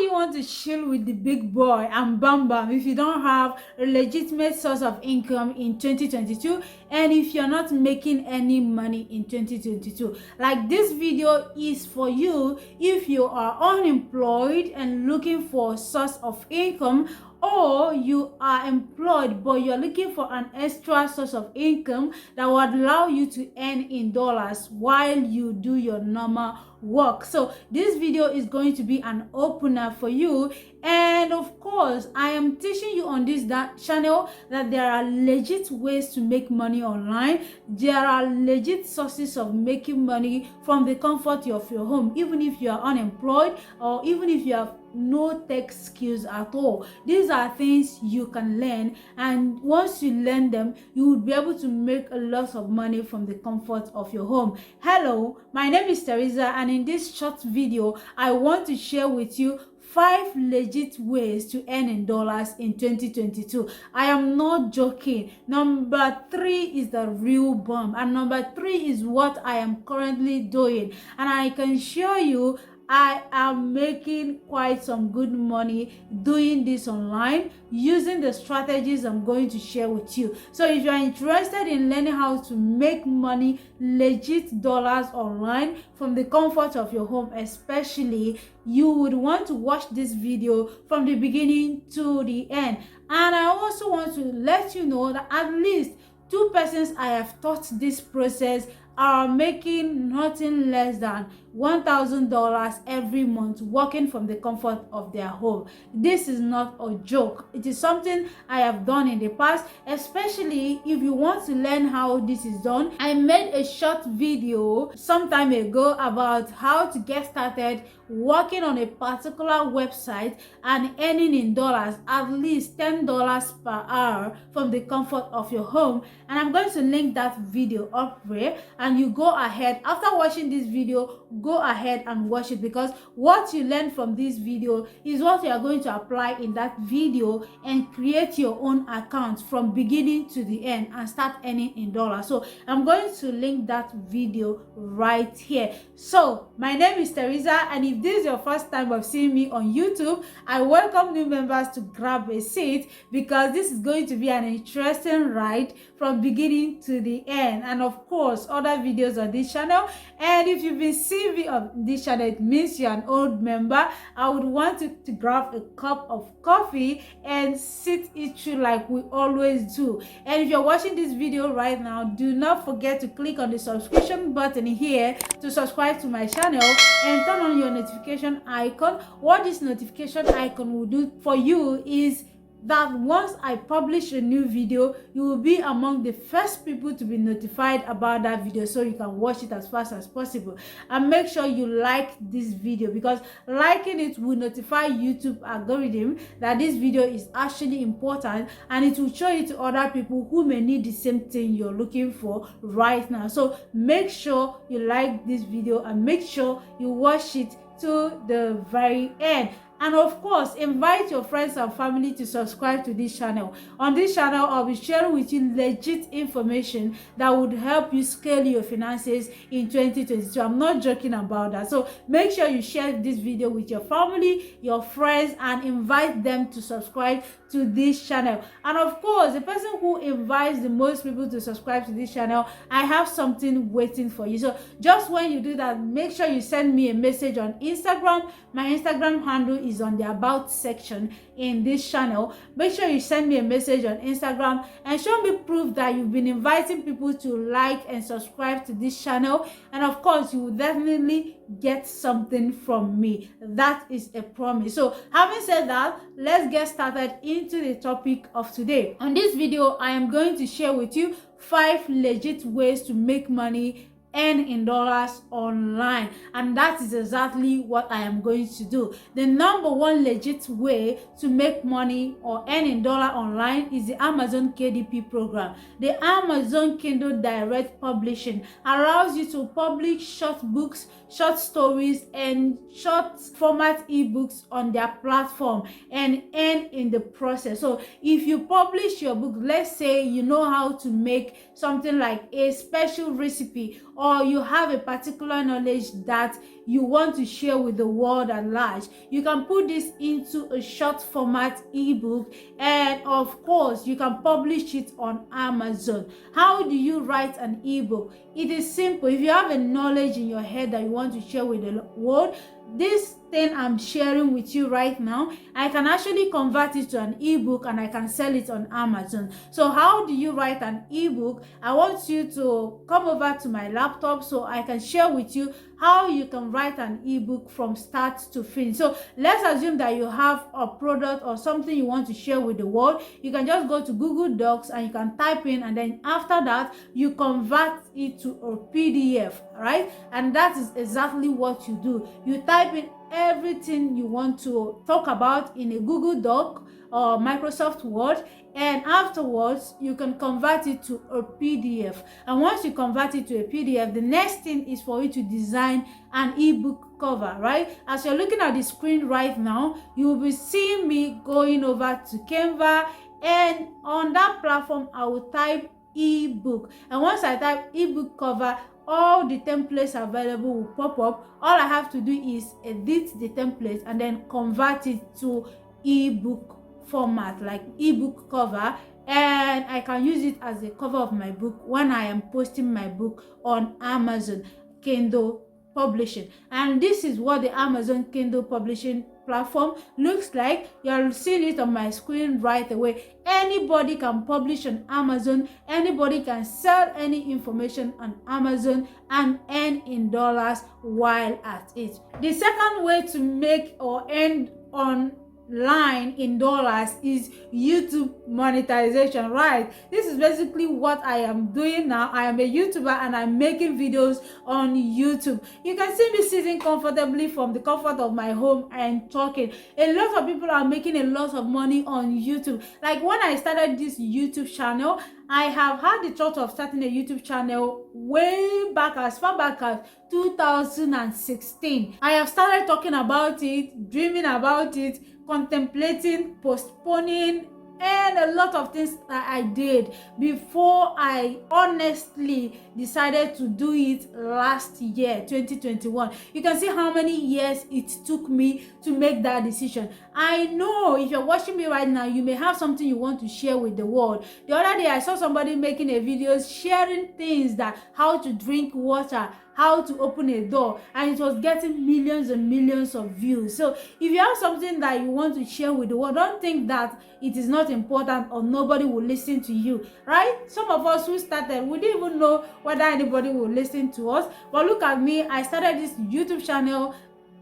you want to chill with the big boy and bam bam if you don't have a legitimate source of income in 2022, and if you're not making any money in 2022. Like, this video is for you if you are unemployed and looking for a source of income, or you are employed but you're looking for an extra source of income that would allow you to earn in dollars while you do your normal work. So this video is going to be an opener for you. And of course, I am teaching you on this channel that there are legit ways to make money online. There are legit sources of making money from the comfort of your home, even if you are unemployed or even if you have no tech skills at all. These are things you can learn, and once you learn them, you will be able to make a lot of money from the comfort of your home. Hello, my name is Teresa, and in this short video, I want to share with you 5 legit ways to earn in dollars in 2022. I am not joking. Number 3 is the real bomb, and number 3 is what I am currently doing, and I can show you I am making quite some good money doing this online using the strategies I'm going to share with you. So if you are interested in learning how to make money, legit dollars online from the comfort of your home especially, you would want to watch this video from the beginning to the end. And I also want to let you know that at least 2 persons I have taught this process are making nothing less than $1,000 every month working from the comfort of their home. This is not a joke. It is something I have done in the past, especially if you want to learn how this is done. I made a short video some time ago about how to get started working on a particular website and earning in dollars at least $10 per hour from the comfort of your home, and I'm going to link that video up there, and you go ahead after watching this video, go ahead and watch it, because what you learn from this video is what you are going to apply in that video and create your own account from beginning to the end and start earning in dollars. So I'm going to link that video right here. So my name is Teresa, and if this is your first time of seeing me on YouTube, I welcome new members to grab a seat, because this is going to be an interesting ride from beginning to the end, and of course other videos on this channel. And if you've been seeing me on this channel, it means you're an old member. I would want you to grab a cup of coffee and sit it through like we always do. And if you're watching this video right now, do not forget to click on the subscription button here to subscribe to my channel and turn on your notification icon. What this notification icon will do for you is that once I publish a new video, you will be among the first people to be notified about that video, so you can watch it as fast as possible. And make sure you like this video, because liking it will notify YouTube algorithm that this video is actually important, and it will show it to other people who may need the same thing you're looking for right now. So make sure you like this video and make sure you watch it to the very end. And of course, invite your friends and family to subscribe to this channel. On this channel, I'll be sharing with you legit information that would help you scale your finances in 2022. I'm not joking about that. So make sure you share this video with your family, your friends, and invite them to subscribe to this channel. And of course, the person who invites the most people to subscribe to this channel, I have something waiting for you. So just when you do that, make sure you send me a message on Instagram. My Instagram handle is on the about section in this channel. Make sure you send me a message on Instagram and show me proof that you've been inviting people to like and subscribe to this channel, and of course you will definitely get something from me. That is a promise. So having said that, let's get started into the topic of today. On this video, I am going to share with you 5 legit ways to make money earn in dollars online, and that is exactly what I am going to do. The number 1 legit way to make money or earn in dollar online is the Amazon KDP program. The Amazon Kindle Direct Publishing allows you to publish short books, short stories, and short format ebooks on their platform and earn in the process. So if you publish your book, let's say you know how to make something like a special recipe, or or you have a particular knowledge that you want to share with the world at large, you can put this into a short format ebook, and of course you can publish it on Amazon. How do you write an ebook? It is simple. If you have a knowledge in your head that you want to share with the world, this thing I'm sharing with you right now, I can actually convert it to an ebook and I can sell it on Amazon. So how do you write an ebook? I want you to come over to my laptop so I can share with you how you can write an ebook from start to finish. So let's assume that you have a product or something you want to share with the world. You can just go to Google Docs and you can type in, and then after that you convert it to a PDF, right? And that is exactly what you do. You type in everything you want to talk about in a Google Doc or Microsoft Word, and afterwards you can convert it to a PDF. And once you convert it to a PDF, the next thing is for you to design an ebook cover, right? As you're looking at the screen right now, you will be seeing me going over to Canva, and on that platform I will type ebook, and once I type ebook cover, all the templates available will pop up. All I have to do is edit the template and then convert it to ebook format, like ebook cover, and I can use it as the cover of my book when I am posting my book on Amazon Kindle publishing. And this is what the Amazon Kindle publishing platform looks like. You're seeing it on my screen right away. Anybody can publish on Amazon, anybody can sell any information on Amazon and earn in dollars while at it. The second way to make or earn online in dollars is YouTube monetization, right? This is basically what I am doing now. I am a YouTuber and I'm making videos on YouTube. You can see me sitting comfortably from the comfort of my home and talking. A lot of people are making a lot of money on YouTube. Like when I started this YouTube channel, I have had the thought of starting a YouTube channel way back, as far back as 2016. I have started talking about it, dreaming about it, contemplating, postponing, and a lot of things that I did before I honestly decided to do it last year, 2021. You can see how many years it took me to make that decision. I know if you're watching me right now, you may have something you want to share with the world. The other day, I saw somebody making a video sharing things that how to drink water, how to open a door, and it was getting millions and millions of views. So if you have something that you want to share with the world, don't think that it is not important or nobody will listen to you, right? Some of us who started, we didn't even know whether anybody will listen to us. But look at me, I started this YouTube channel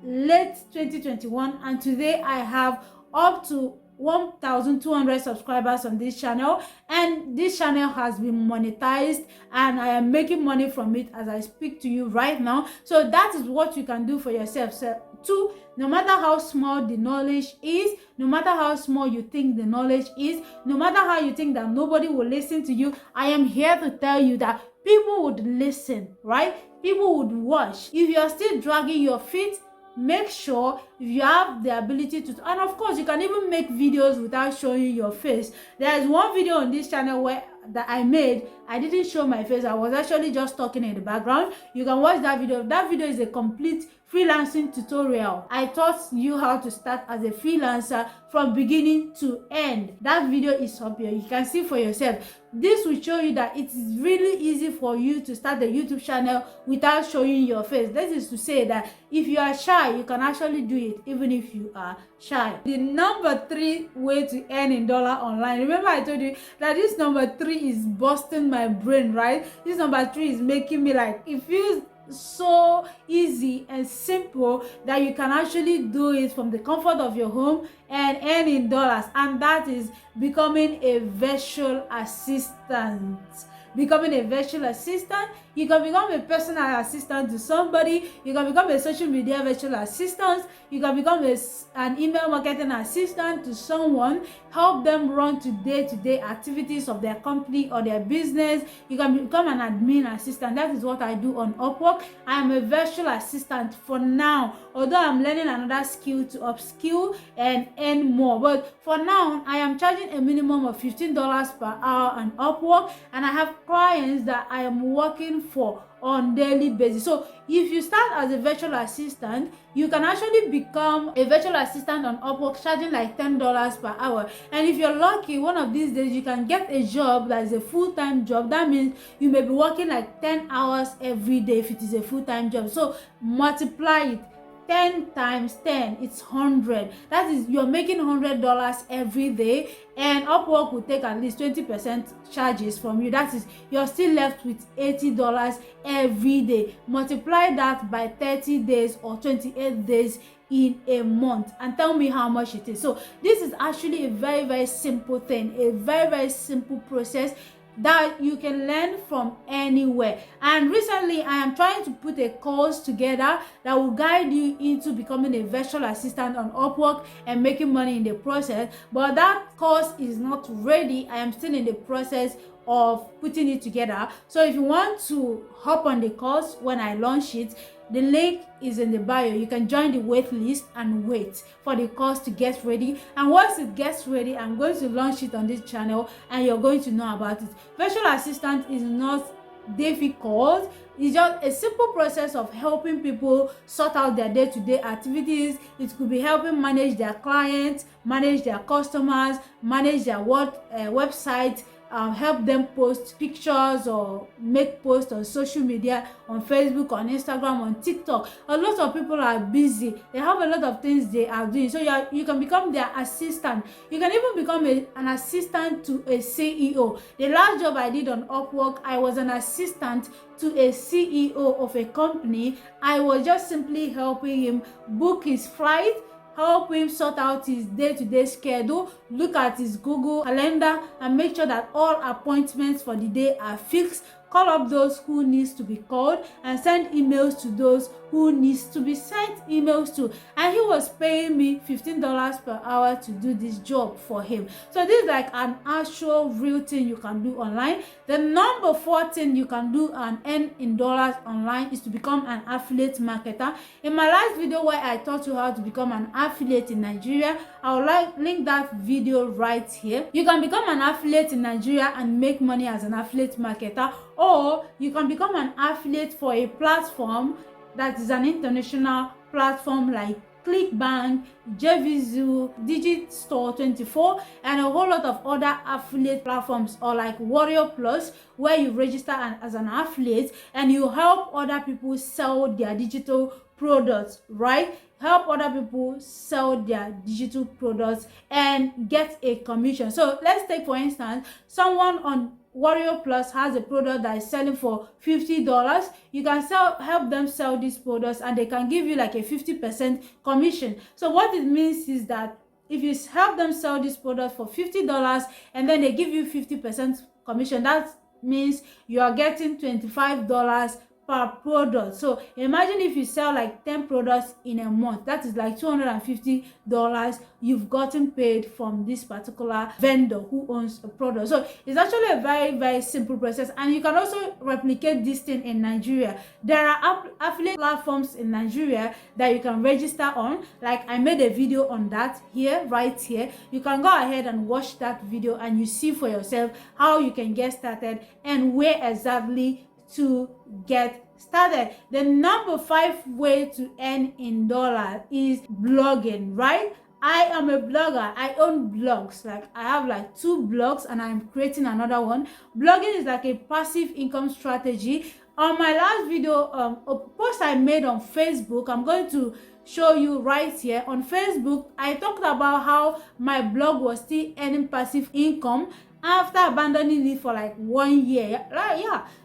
late 2021, and today I have up to 1,200 subscribers on this channel, and this channel has been monetized and I am making money from it as I speak to you right now. So that is what you can do for yourself. So two, no matter how small the knowledge is, no matter how small you think the knowledge is, no matter how you think that nobody will listen to you, I am here to tell you that people would listen, right? People would watch. If you're still dragging your feet, make sure if you have the ability to, and of course you can even make videos without showing your face. There is one video on this channel where that I made, I didn't show my face. I was actually just talking in the background. You can watch that video. That video is a complete freelancing tutorial. I taught you how to start as a freelancer from beginning to end. That video is up here. You can see for yourself. This will show you that it is really easy for you to start a YouTube channel without showing your face. This is to say that if you are shy, you can actually do it even if you are shy. The number 3 way to earn in dollar online. Remember I told you that this number 3 is busting my brain, right? This number 3 is making me like, it feels so easy and simple that you can actually do it from the comfort of your home and earn in dollars, and that is becoming a virtual assistant. Becoming a virtual assistant, you can become a personal assistant to somebody, you can become a social media virtual assistant, you can become an email marketing assistant to someone, help them run day-to-day activities of their company or their business. You can become an admin assistant. That is what I do on Upwork. I am a virtual assistant for now, although I'm learning another skill to upskill and earn more. But for now, I am charging a minimum of $15 per hour on Upwork, and I have clients that I am working for on daily basis. So if you start as a virtual assistant, you can actually become a virtual assistant on Upwork charging like $10 per hour. And if you're lucky, one of these days you can get a job that is a full-time job. That means you may be working like 10 hours every day if it is a full-time job. So multiply it. 10 times 10, it's 100. That is, you're making $100 every day, and Upwork will take at least 20% charges from you. That is, you're still left with $80 every day. Multiply that by 30 days or 28 days in a month and tell me how much it is. So this is actually a very simple thing, a very simple process that you can learn from anywhere. And recently I am trying to put a course together that will guide you into becoming a virtual assistant on Upwork and making money in the process, but that course is not ready. I am still in the process of putting it together. So if you want to hop on the course when I launch it, the link is in the bio. You can join the wait list and wait for the course to get ready. And once it gets ready, I'm going to launch it on this channel and you're going to know about it. Virtual assistant is not difficult. It's just a simple process of helping people sort out their day-to-day activities. It could be helping manage their clients, manage their customers, manage their website, help them post pictures or make posts on social media, on Facebook, on Instagram, on TikTok. A lot of people are busy. They have a lot of things they are doing. So you can become their assistant. You can even become an assistant to a CEO. The last job I did on Upwork, I was an assistant to a CEO of a company. I was just simply helping him book his flight, help him sort out his day-to-day schedule, look at his Google Calendar and make sure that all appointments for the day are fixed, call up those who needs to be called, and send emails to those who needs to be sent emails to. And he was paying me $15 per hour to do this job for him. So this is like an actual real thing you can do online. The number 4 thing you can do and earn in dollars online is to become an affiliate marketer. In my last video where I taught you how to become an affiliate in Nigeria, I'll link that video right here. You can become an affiliate in Nigeria and make money as an affiliate marketer, or you can become an affiliate for a platform that is an international platform like ClickBank, JVZoo, Digitstore24, and a whole lot of other affiliate platforms, or like Warrior Plus, where you register as an affiliate and you help other people sell their digital products, right? Help other people sell their digital products and get a commission. So let's take, for instance, someone on Warrior Plus has a product that is selling for $50. You can help them sell these products and they can give you like a 50% commission. So what it means is that if you help them sell this product for $50 and then they give you 50% commission, that means you are getting $25 per product. So imagine if you sell like 10 products in a month, that is like $250 you've gotten paid from this particular vendor who owns a product. So it's actually a very simple process, and you can also replicate this thing in Nigeria. There are affiliate platforms in Nigeria that you can register on. Like I made a video on that here, right here. You can go ahead and watch that video and you see for yourself how you can get started and where exactly to get started. The number 5 way to earn in dollars is blogging, right? I am a blogger. I own blogs. Like I have like 2 blogs and I'm creating another one. Blogging is like a passive income strategy. On my last video, a post I made on Facebook, I'm going to show you right here. On Facebook, I talked about how my blog was still earning passive income after abandoning it for like 1 year.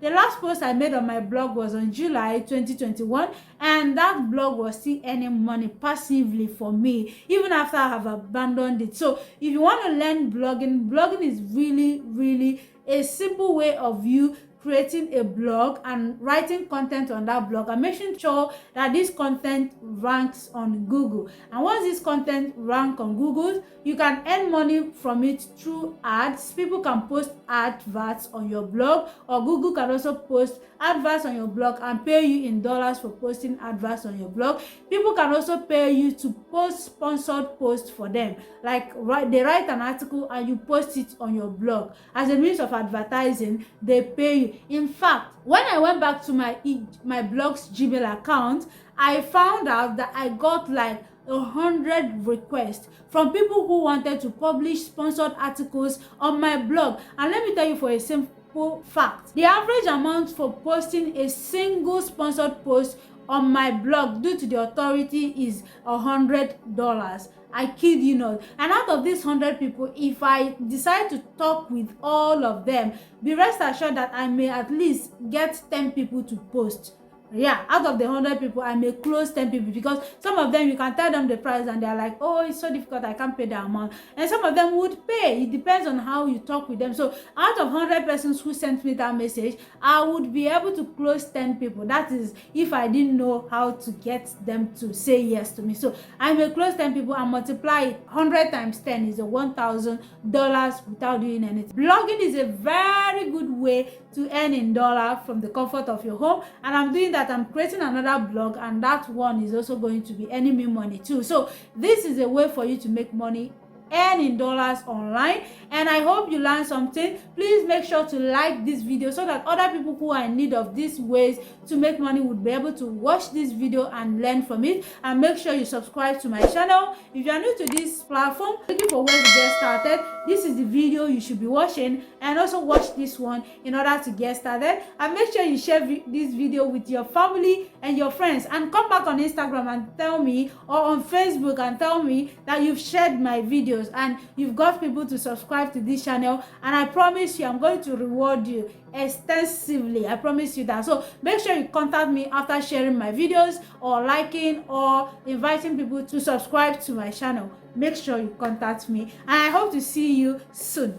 The last post I made on my blog was on July 2021, and that blog was still earning money passively for me even after I have abandoned it. So if you want to learn blogging is really a simple way of you creating a blog and writing content on that blog and making sure that this content ranks on Google. And once this content rank on Google, you can earn money from it through ads. People can post adverts on your blog, or Google can also post adverts on your blog and pay you in dollars for posting adverts on your blog. People can also pay you to post sponsored posts for them, like they write an article and you post it on your blog as a means of advertising. They pay you. In fact, when I went back to my blog's Gmail account, I found out that I got like 100 requests from people who wanted to publish sponsored articles on my blog. And let me tell you, for a simple fact, the average amount for posting a single sponsored post on my blog due to the authority is $100. I kid you not. And out of these 100 people, if I decide to talk with all of them, be rest assured that I may at least get 10 people to post. Yeah, out of the 100 people, I may close 10 people, because some of them, you can tell them the price and they're like, oh, it's so difficult, I can't pay the amount. And some of them would pay. It depends on how you talk with them. So out of 100 persons who sent me that message, I would be able to close 10 people. That is if I didn't know how to get them to say yes to me. So I may close 10 people and multiply it. 100 times 10 is a $1,000 without doing anything. Blogging is a very good way to earn in dollar from the comfort of your home, and I'm doing that. I'm creating another blog, and that one is also going to be earning me money too. So this is a way for you to make money, earn in dollars online. And I hope you learned something. Please make sure to like this video so that other people who are in need of these ways to make money would be able to watch this video and learn from it. And make sure you subscribe to my channel. If you are new to this platform, looking for where to get started, this is the video you should be watching, and also watch this one in order to get started. And make sure you share this video with your family and your friends, and come back on Instagram and tell me, or on Facebook and tell me that you've shared my videos and you've got people to subscribe to this channel. And I promise you, I'm going to reward you extensively. I promise you that. So make sure you contact me after sharing my videos, or liking, or inviting people to subscribe to my channel. Make sure you contact me, and I hope to see you soon.